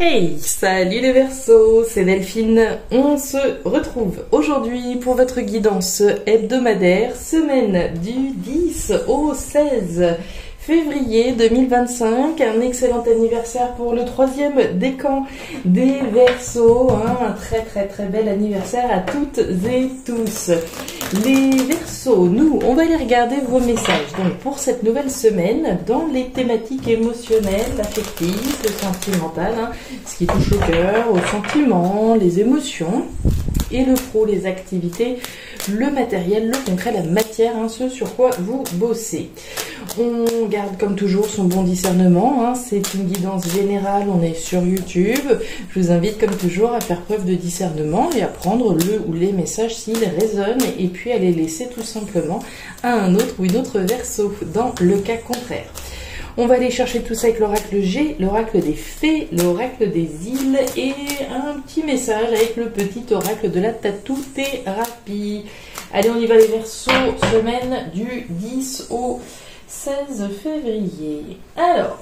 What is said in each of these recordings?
Hey, salut les Verseaux, c'est Delphine. On se retrouve aujourd'hui pour votre guidance hebdomadaire, semaine du 10 au 16 février 2025. Un excellent anniversaire pour le 3e décan des Verseaux. Un très bel anniversaire à toutes et tous. Les Verseaux, nous, on va aller regarder vos messages. Donc pour cette nouvelle semaine, dans les thématiques émotionnelles, affectives, sentimentales, ce qui touche au cœur, aux sentiments, les émotions, et le pro, les activités, le matériel, le concret, la matière, ce sur quoi vous bossez. On garde comme toujours son bon discernement, c'est une guidance générale, on est sur YouTube. Je vous invite comme toujours à faire preuve de discernement et à prendre le ou les messages s'ils résonnent et puis à les laisser tout simplement à un autre ou une autre Verseau dans le cas contraire. On va aller chercher tout ça avec l'oracle G, l'oracle des fées, l'oracle des îles et un petit message avec le petit oracle de la tatou-thérapie. Allez, on y va les Verseaux, semaine du 10 au 16 février. Alors,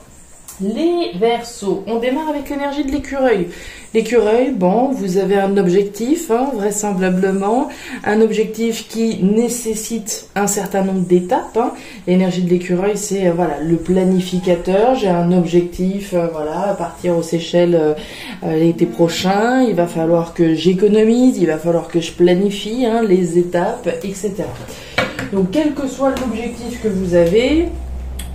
les Verseaux, on démarre avec l'énergie de l'écureuil. L'écureuil, bon, vous avez un objectif, vraisemblablement, un objectif qui nécessite un certain nombre d'étapes. L'énergie de l'écureuil, c'est voilà, le planificateur. J'ai un objectif, voilà, partir aux Seychelles l'été prochain. Il va falloir que j'économise, il va falloir que je planifie les étapes, etc. Donc, quel que soit l'objectif que vous avez,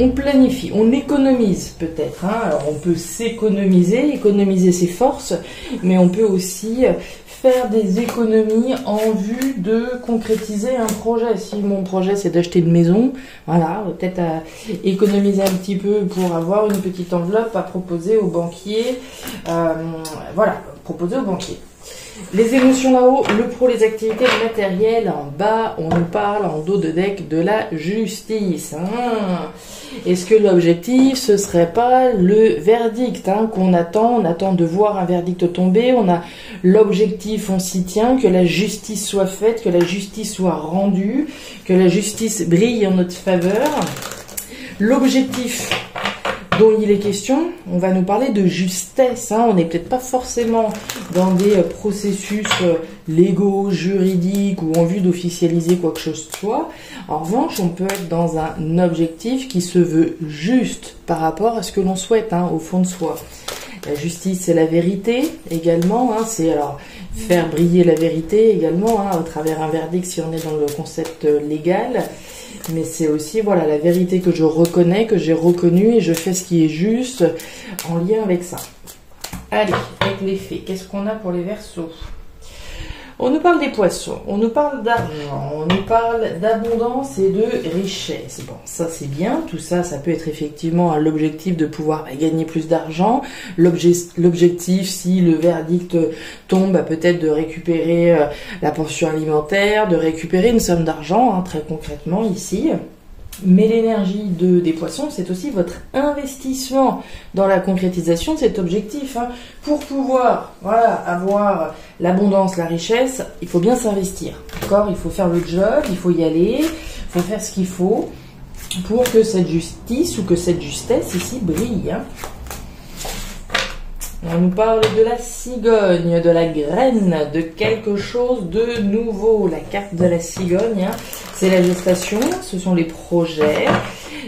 on planifie, on économise peut-être. Alors on peut s'économiser, économiser ses forces, mais on peut aussi faire des économies en vue de concrétiser un projet. Si mon projet c'est d'acheter une maison, voilà, peut-être à économiser un petit peu pour avoir une petite enveloppe à proposer au banquier. Voilà, proposer au banquier. Les émotions là-haut, le pro, les activités, le matériel. En bas, on nous parle en dos de deck de la justice. Est-ce que l'objectif, ce serait pas le verdict qu'on attend? On attend de voir un verdict tomber. On a l'objectif, on s'y tient, que la justice soit faite, que la justice soit rendue, que la justice brille en notre faveur. L'objectif dont il est question, on va nous parler de justesse. On n'est peut-être pas forcément dans des processus légaux, juridiques ou en vue d'officialiser quoi que ce soit. En revanche, on peut être dans un objectif qui se veut juste par rapport à ce que l'on souhaite, au fond de soi. La justice, c'est la vérité également. C'est alors faire briller la vérité également au travers un verdict si on est dans le concept légal. Mais c'est aussi voilà la vérité que je reconnais, que j'ai reconnue et je fais ce qui est juste en lien avec ça. Allez, avec les fées, qu'est-ce qu'on a pour les Verseaux? On nous parle des poissons, on nous parle d'argent, on nous parle d'abondance et de richesse. Bon, ça c'est bien, tout ça, ça peut être effectivement l'objectif de pouvoir gagner plus d'argent. L'objectif, si le verdict tombe, peut-être de récupérer la pension alimentaire, de récupérer une somme d'argent, très concrètement ici. Mais l'énergie des poissons, c'est aussi votre investissement dans la concrétisation de cet objectif. Pour pouvoir avoir l'abondance, la richesse, il faut bien s'investir. D'accord ? Il faut faire le job, il faut y aller, il faut faire ce qu'il faut pour que cette justice ou que cette justesse ici brille. On nous parle de la cigogne, de la graine, de quelque chose de nouveau. La carte de la cigogne, c'est la gestation, ce sont les projets,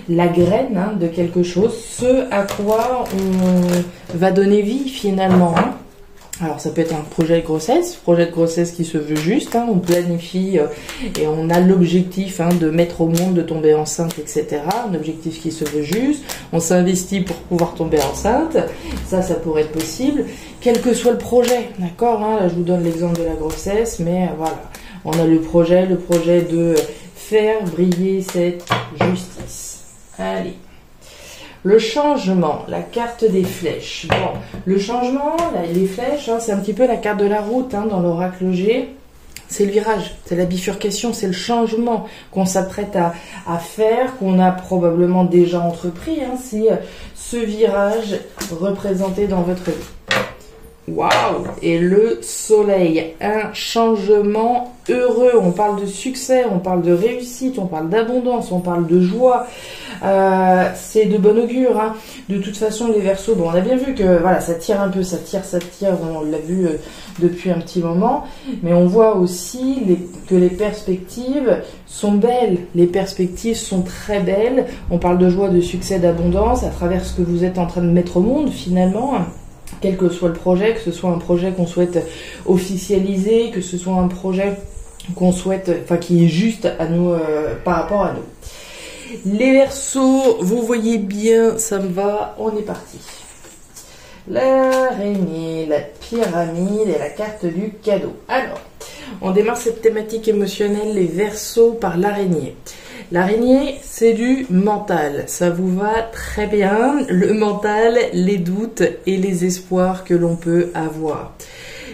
la graine de quelque chose, ce à quoi on va donner vie finalement. Alors ça peut être un projet de grossesse qui se veut juste, on planifie et on a l'objectif de mettre au monde, de tomber enceinte, etc. Un objectif qui se veut juste, on s'investit pour pouvoir tomber enceinte, ça pourrait être possible, quel que soit le projet, d'accord, là je vous donne l'exemple de la grossesse, mais voilà, on a le projet de faire briller cette justice. Allez. Le changement, la carte des flèches. Bon, le changement, les flèches, c'est un petit peu la carte de la route dans l'oracle G. C'est le virage, c'est la bifurcation, c'est le changement qu'on s'apprête à faire, qu'on a probablement déjà entrepris. C'est ce virage représenté dans votre vie. Waouh! Et le soleil, un changement heureux. On parle de succès, on parle de réussite, on parle d'abondance, on parle de joie. C'est de bon augure. Hein. De toute façon, les Verseaux, bon, on a bien vu que voilà, ça tire un peu, ça tire. On l'a vu depuis un petit moment. Mais on voit aussi que les perspectives sont belles. Les perspectives sont très belles. On parle de joie, de succès, d'abondance à travers ce que vous êtes en train de mettre au monde finalement. Quel que soit le projet, que ce soit un projet qu'on souhaite officialiser, que ce soit un projet qu'on souhaite, enfin qui est juste à nous, par rapport à nous. Les Verseaux, vous voyez bien, ça me va, on est parti. L'araignée, la pyramide et la carte du cadeau. Alors, on démarre cette thématique émotionnelle, les Verseaux, par l'araignée. L'araignée, c'est du mental, ça vous va très bien, le mental, les doutes et les espoirs que l'on peut avoir.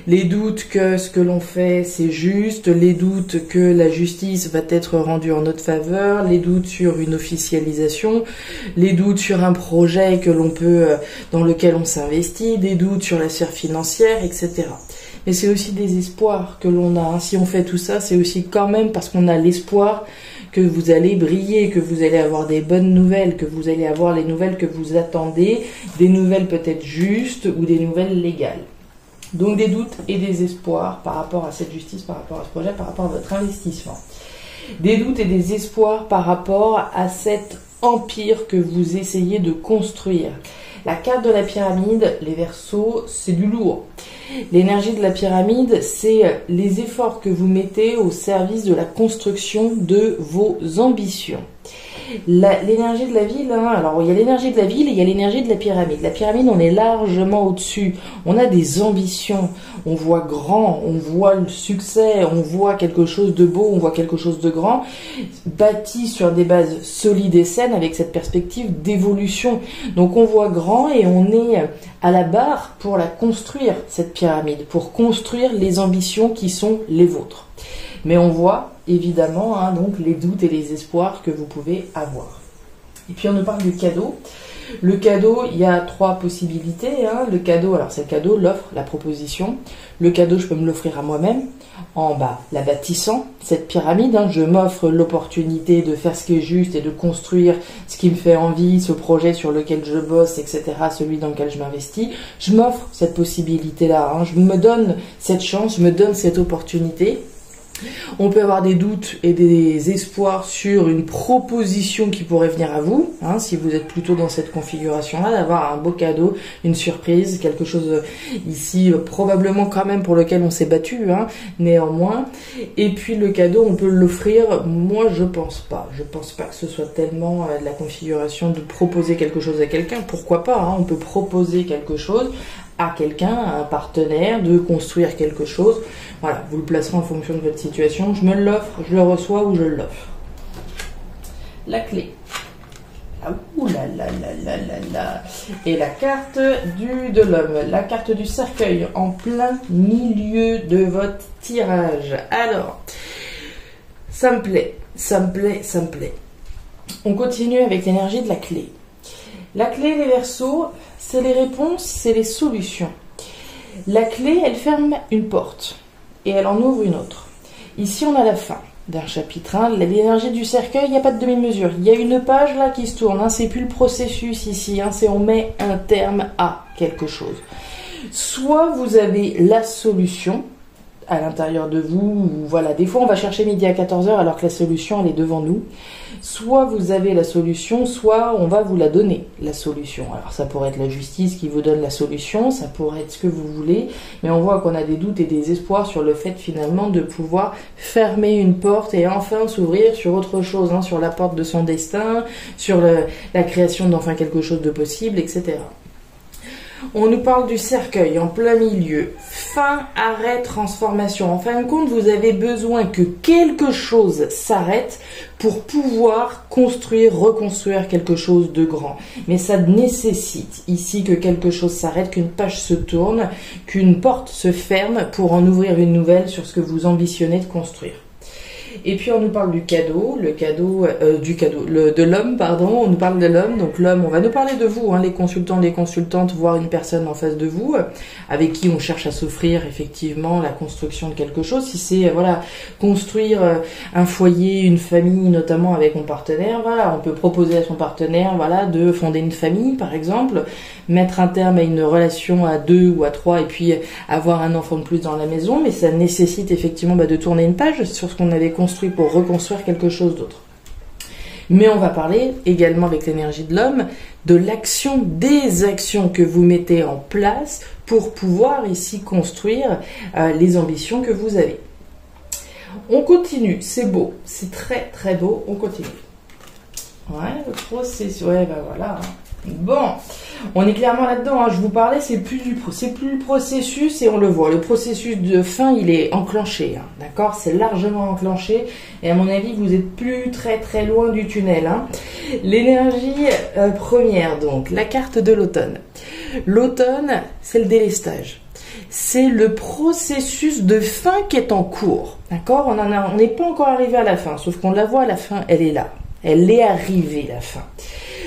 Les doutes que ce que l'on fait c'est juste, les doutes que la justice va être rendue en notre faveur, les doutes sur une officialisation, les doutes sur un projet que l'on peut, dans lequel on s'investit, des doutes sur la sphère financière, etc. Mais c'est aussi des espoirs que l'on a. Si on fait tout ça, c'est aussi quand même parce qu'on a l'espoir que vous allez briller, que vous allez avoir des bonnes nouvelles, que vous allez avoir les nouvelles que vous attendez, des nouvelles peut-être justes ou des nouvelles légales. Donc des doutes et des espoirs par rapport à cette justice, par rapport à ce projet, par rapport à votre investissement. Des doutes et des espoirs par rapport à cet empire que vous essayez de construire. La carte de la pyramide, les Verseaux, c'est du lourd. L'énergie de la pyramide, c'est les efforts que vous mettez au service de la construction de vos ambitions. L'énergie de la ville, hein, alors il y a l'énergie de la ville et il y a l'énergie de la pyramide. La pyramide, on est largement au-dessus. On a des ambitions, on voit grand, on voit le succès, on voit quelque chose de beau, on voit quelque chose de grand, bâti sur des bases solides et saines avec cette perspective d'évolution. Donc on voit grand et on est à la barre pour la construire, cette pyramide, pour construire les ambitions qui sont les vôtres. Mais on voit évidemment donc les doutes et les espoirs que vous pouvez avoir. Et puis on nous parle du cadeau. Le cadeau, il y a 3 possibilités. Le cadeau, alors c'est le cadeau, l'offre, la proposition. Le cadeau, je peux me l'offrir à moi-même en la bâtissant, cette pyramide. Je m'offre l'opportunité de faire ce qui est juste et de construire ce qui me fait envie, ce projet sur lequel je bosse, etc., celui dans lequel je m'investis. Je m'offre cette possibilité-là. Je me donne cette chance, je me donne cette opportunité. On peut avoir des doutes et des espoirs sur une proposition qui pourrait venir à vous, si vous êtes plutôt dans cette configuration-là, d'avoir un beau cadeau, une surprise, quelque chose ici probablement quand même pour lequel on s'est battu, néanmoins. Et puis le cadeau, on peut l'offrir, moi je pense pas que ce soit tellement de la configuration de proposer quelque chose à quelqu'un, pourquoi pas, on peut proposer quelque chose à quelqu'un, à un partenaire, de construire quelque chose. Voilà, vous le placerez en fonction de votre situation. Je me l'offre, je le reçois ou je l'offre. La clé. Ah, ouh là là là là là là. Et la carte de l'homme, la carte du cercueil en plein milieu de votre tirage. Alors, ça me plaît, ça me plaît, ça me plaît. On continue avec l'énergie de la clé. La clé, les Verseaux, c'est les réponses, c'est les solutions. La clé, elle ferme une porte et elle en ouvre une autre. Ici, on a la fin d'un chapitre 1. L'énergie du cercueil, il n'y a pas de demi-mesure. Il y a une page là qui se tourne. C'est plus le processus ici. C'est on met un terme à quelque chose. Soit vous avez la solution à l'intérieur de vous. Voilà, des fois, on va chercher midi à 14h alors que la solution, elle est devant nous. Soit vous avez la solution, soit on va vous la donner, la solution. Alors ça pourrait être la justice qui vous donne la solution, ça pourrait être ce que vous voulez, mais on voit qu'on a des doutes et des espoirs sur le fait finalement de pouvoir fermer une porte et enfin s'ouvrir sur autre chose, sur la porte de son destin, sur la création d'enfin quelque chose de possible, etc. On nous parle du cercueil en plein milieu. Fin, arrêt, transformation. En fin de compte, vous avez besoin que quelque chose s'arrête pour pouvoir construire, reconstruire quelque chose de grand. Mais ça nécessite ici que quelque chose s'arrête, qu'une page se tourne, qu'une porte se ferme pour en ouvrir une nouvelle sur ce que vous ambitionnez de construire. Et puis on nous parle du cadeau, de l'homme, pardon, on nous parle de l'homme, donc l'homme, on va nous parler de vous, hein, les consultants, les consultantes, voir une personne en face de vous, avec qui on cherche à s'offrir effectivement la construction de quelque chose, si c'est, voilà, construire un foyer, une famille, notamment avec mon partenaire, voilà, on peut proposer à son partenaire, voilà, de fonder une famille, par exemple, mettre un terme à une relation à 2 ou à 3 et puis avoir un enfant de plus dans la maison, mais ça nécessite effectivement de tourner une page sur ce qu'on avait construit pour reconstruire quelque chose d'autre. Mais on va parler également avec l'énergie de l'homme de l'action, des actions que vous mettez en place pour pouvoir ici construire les ambitions que vous avez. On continue, c'est beau, c'est très très beau, on continue. Ouais, le processus, ouais, ben voilà. Bon, on est clairement là-dedans, hein. Je vous parlais, c'est plus le processus et on le voit. Le processus de fin, il est enclenché, hein, d'accord? C'est largement enclenché et à mon avis, vous êtes plus très très loin du tunnel, hein. L'énergie première, donc, la carte de l'automne. L'automne, c'est le délestage. C'est le processus de fin qui est en cours, d'accord? On n'est pas encore arrivé à la fin, sauf qu'on la voit à la fin, elle est là. Elle est arrivée, la fin.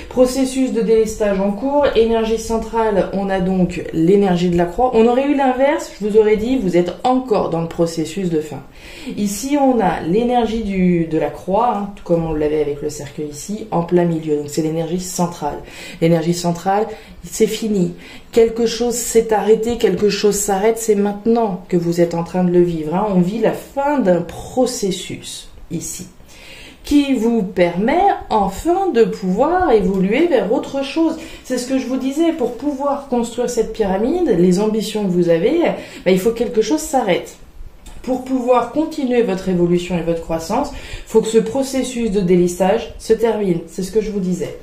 Processus de délestage en cours, énergie centrale, on a donc l'énergie de la croix. On aurait eu l'inverse, je vous aurais dit, vous êtes encore dans le processus de fin. Ici, on a l'énergie de la croix, hein, tout comme on l'avait avec le cercueil ici, en plein milieu. Donc c'est l'énergie centrale. L'énergie centrale, c'est fini. Quelque chose s'est arrêté, quelque chose s'arrête, c'est maintenant que vous êtes en train de le vivre, hein. On vit la fin d'un processus ici, qui vous permet enfin de pouvoir évoluer vers autre chose. C'est ce que je vous disais, pour pouvoir construire cette pyramide, les ambitions que vous avez, il faut que quelque chose s'arrête. Pour pouvoir continuer votre évolution et votre croissance, il faut que ce processus de délestage se termine. C'est ce que je vous disais.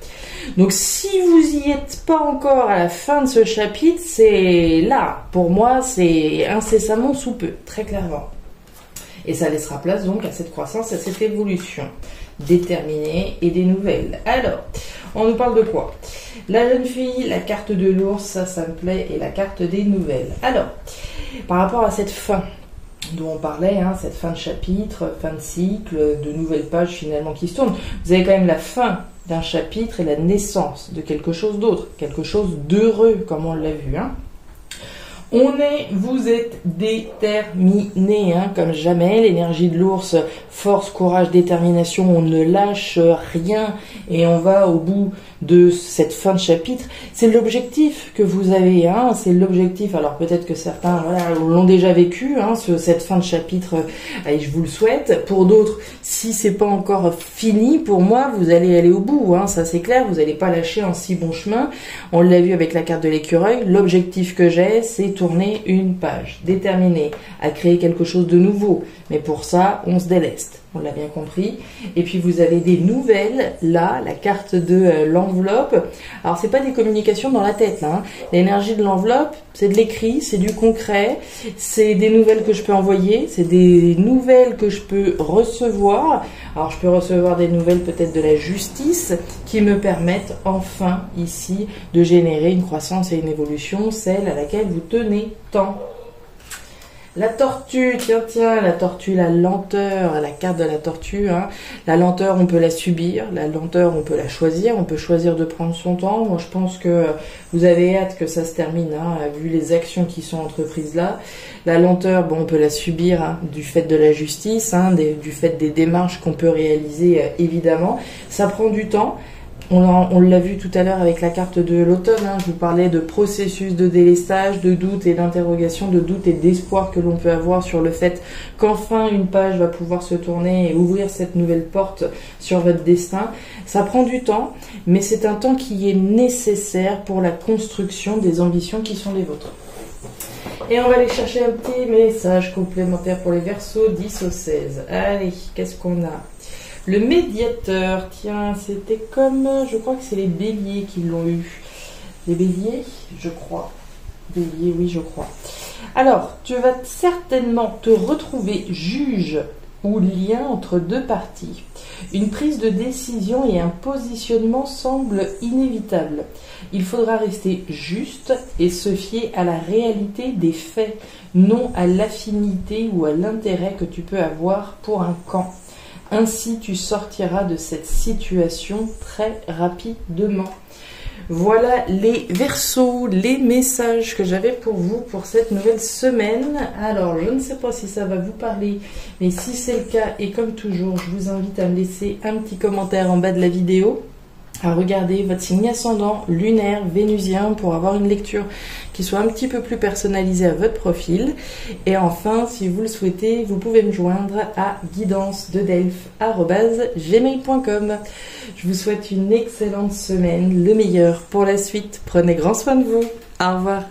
Donc si vous n'y êtes pas encore à la fin de ce chapitre, c'est là. Pour moi, c'est incessamment sous peu, très clairement. Et ça laissera place donc à cette croissance, à cette évolution déterminée et des nouvelles. Alors, on nous parle de quoi? La jeune fille, la carte de l'ours, ça me plaît, et la carte des nouvelles. Alors, par rapport à cette fin dont on parlait, hein, cette fin de chapitre, fin de cycle, de nouvelles pages finalement qui se tournent, vous avez quand même la fin d'un chapitre et la naissance de quelque chose d'autre, quelque chose d'heureux, comme on l'a vu, hein. Vous êtes déterminé, hein, comme jamais. L'énergie de l'ours, force, courage, détermination, on ne lâche rien et on va au bout de cette fin de chapitre. C'est l'objectif que vous avez, hein, c'est l'objectif. Alors peut-être que certains l'ont déjà vécu, hein, cette fin de chapitre, et je vous le souhaite. Pour d'autres, si c'est pas encore fini, pour moi, vous allez aller au bout, hein, ça c'est clair, vous n'allez pas lâcher en si bon chemin. On l'a vu avec la carte de l'écureuil, l'objectif que j'ai, c'est tourner une page, déterminée à créer quelque chose de nouveau. Mais pour ça, on se déleste. On l'a bien compris. Et puis vous avez des nouvelles, là, la carte de l'enveloppe. Alors c'est pas des communications dans la tête, là, hein. L'énergie de l'enveloppe, c'est de l'écrit, c'est du concret, c'est des nouvelles que je peux envoyer, c'est des nouvelles que je peux recevoir. Alors je peux recevoir des nouvelles peut-être de la justice qui me permettent enfin ici de générer une croissance et une évolution, celle à laquelle vous tenez tant. La tortue, tiens, la tortue, la lenteur, la carte de la tortue, hein. La lenteur, on peut la subir, la lenteur, on peut la choisir, on peut choisir de prendre son temps. Moi, je pense que vous avez hâte que ça se termine, hein, vu les actions qui sont entreprises là. La lenteur, bon, on peut la subir, hein, du fait de la justice, hein, du fait des démarches qu'on peut réaliser, évidemment. Ça prend du temps. On l'a vu tout à l'heure avec la carte de l'automne, hein, je vous parlais de processus de délestage, de doute et d'interrogation, de doute et d'espoir que l'on peut avoir sur le fait qu'enfin une page va pouvoir se tourner et ouvrir cette nouvelle porte sur votre destin. Ça prend du temps, mais c'est un temps qui est nécessaire pour la construction des ambitions qui sont les vôtres. Et on va aller chercher un petit message complémentaire pour les Verseaux 10 au 16. Allez, qu'est-ce qu'on a ? Le médiateur, tiens, c'était comme, je crois que c'est les béliers qui l'ont eu. Les béliers, je crois. Béliers, oui, je crois. Alors, tu vas certainement te retrouver juge ou lien entre deux parties. Une prise de décision et un positionnement semblent inévitables. Il faudra rester juste et se fier à la réalité des faits, non à l'affinité ou à l'intérêt que tu peux avoir pour un camp. Ainsi, tu sortiras de cette situation très rapidement. Voilà les Verseaux, les messages que j'avais pour vous pour cette nouvelle semaine. Alors, je ne sais pas si ça va vous parler, mais si c'est le cas, et comme toujours, je vous invite à me laisser un petit commentaire en bas de la vidéo, à regarder votre signe ascendant, lunaire, vénusien, pour avoir une lecture qui soit un petit peu plus personnalisée à votre profil. Et enfin, si vous le souhaitez, vous pouvez me joindre à guidance-delphes@gmail.com. Je vous souhaite une excellente semaine, le meilleur pour la suite. Prenez grand soin de vous. Au revoir.